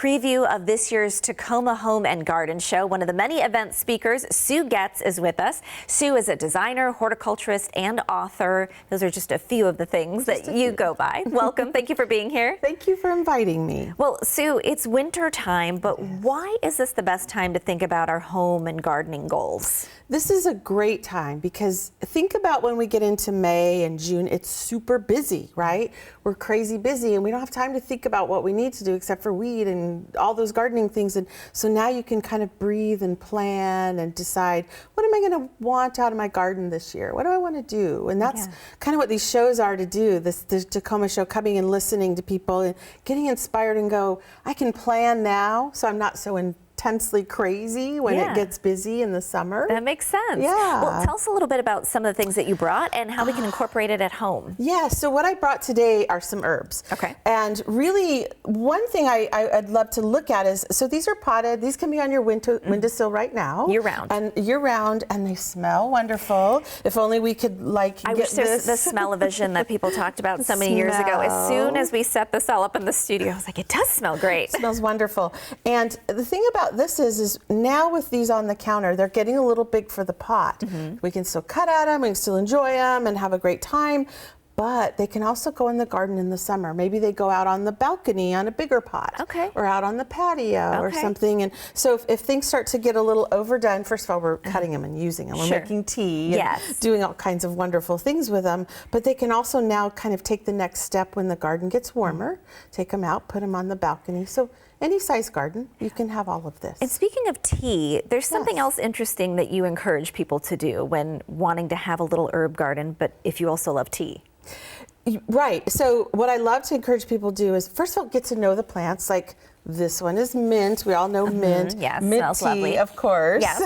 preview of this year's Tacoma Home and Garden Show. One of the many event speakers, Sue Getz, is with us. Sue is a designer, horticulturist, and author. Those are just a few of the things that you go by. Welcome. Thank you for being here. Thank you for inviting me. Well, Sue, it's winter time, but why is this the best time to think about our home and gardening goals? This is a great time because think about when we get into May and June, it's super busy, right? We're crazy busy and we don't have time to think about what we need to do except for weed and all those gardening things. And so now you can kind of breathe and plan and decide, what am I going to want out of my garden this year? What do I want to do? And that's kind of what these shows are to do, the Tacoma show, coming and listening to people and getting inspired and go, I can plan now so I'm not so intensely crazy when it gets busy in the summer. That makes sense. Yeah. Well, tell us a little bit about some of the things that you brought and how we can incorporate it at home. Yeah, so what I brought today are some herbs. Okay. And really, one thing I'd love to look at is, so these are potted. These can be on your windowsill right now. Year-round. And year-round, and they smell wonderful. If only we could, I wish there's the smell-o-vision that people talked about so many years ago. As soon as we set this all up in the studio, I was like, it does smell great. It smells wonderful. And the thing about this is now with these on the counter, they're getting a little big for the pot. We can still cut at them, we can still enjoy them and have a great time, but they can also go in the garden in the summer. Maybe they go out on the balcony on a bigger pot, or out on the patio or something. And so if things start to get a little overdone, first of all, we're cutting them and using them. We're making tea and doing all kinds of wonderful things with them, but they can also now kind of take the next step when the garden gets warmer, take them out, put them on the balcony. So any size garden, you can have all of this. And speaking of tea, there's something else interesting that you encourage people to do when wanting to have a little herb garden, but if you also love tea. Right. So what I love to encourage people to do is, first of all, get to know the plants. Like this one is mint. We all know mint. Yes, mint smells tea, lovely. of course. Yes.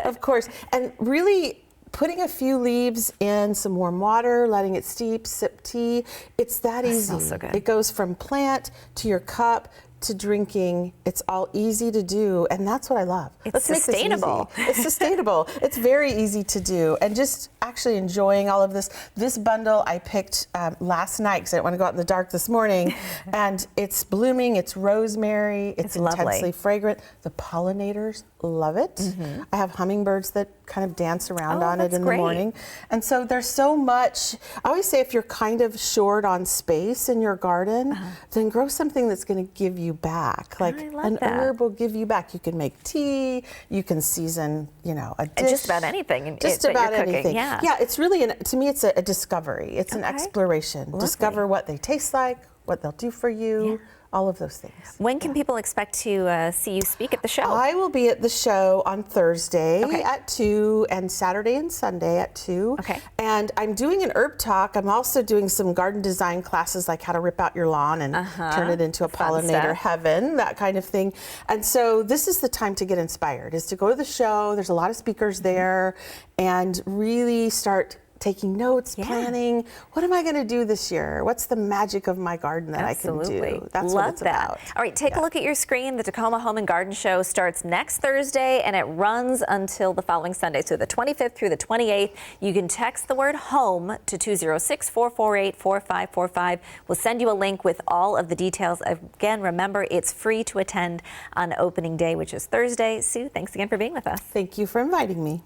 Of course. And really putting a few leaves in some warm water, letting it steep, sip tea. It's that easy. Smells so good. It goes from plant to your cup to drinking. It's all easy to do, and that's what I love. It's sustainable. It's sustainable. It's very easy to do, and just actually enjoying all of this. This bundle I picked last night because I didn't want to go out in the dark this morning, and it's blooming. It's rosemary. It's intensely fragrant. The pollinators love it. I have hummingbirds that kind of dance around on it in the morning, and so there's so much. I always say if you're kind of short on space in your garden, then grow something that's going to give you back. Like an herb will give you back. You can make tea, you can season, a dish. Just about anything. Just about anything. Yeah, it's really, to me, it's a discovery. It's an exploration. Discover what they taste like, what they'll do for you. All of those things. When can people expect to see you speak at the show? I will be at the show on Thursday at 2 and Saturday and Sunday at 2. And I'm doing an herb talk. I'm also doing some garden design classes, like how to rip out your lawn and turn it into a pollinator heaven, that kind of thing. And so this is the time to get inspired, is to go to the show. There's a lot of speakers there, and really start taking notes, planning. What am I going to do this year? What's the magic of my garden that I can do? That's what it's about. All right, take a look at your screen. The Tacoma Home and Garden Show starts next Thursday, and it runs until the following Sunday, so the 25th through the 28th. You can text the word HOME to 206-448-4545. We'll send you a link with all of the details. Again, remember, it's free to attend on opening day, which is Thursday. Sue, thanks again for being with us. Thank you for inviting me.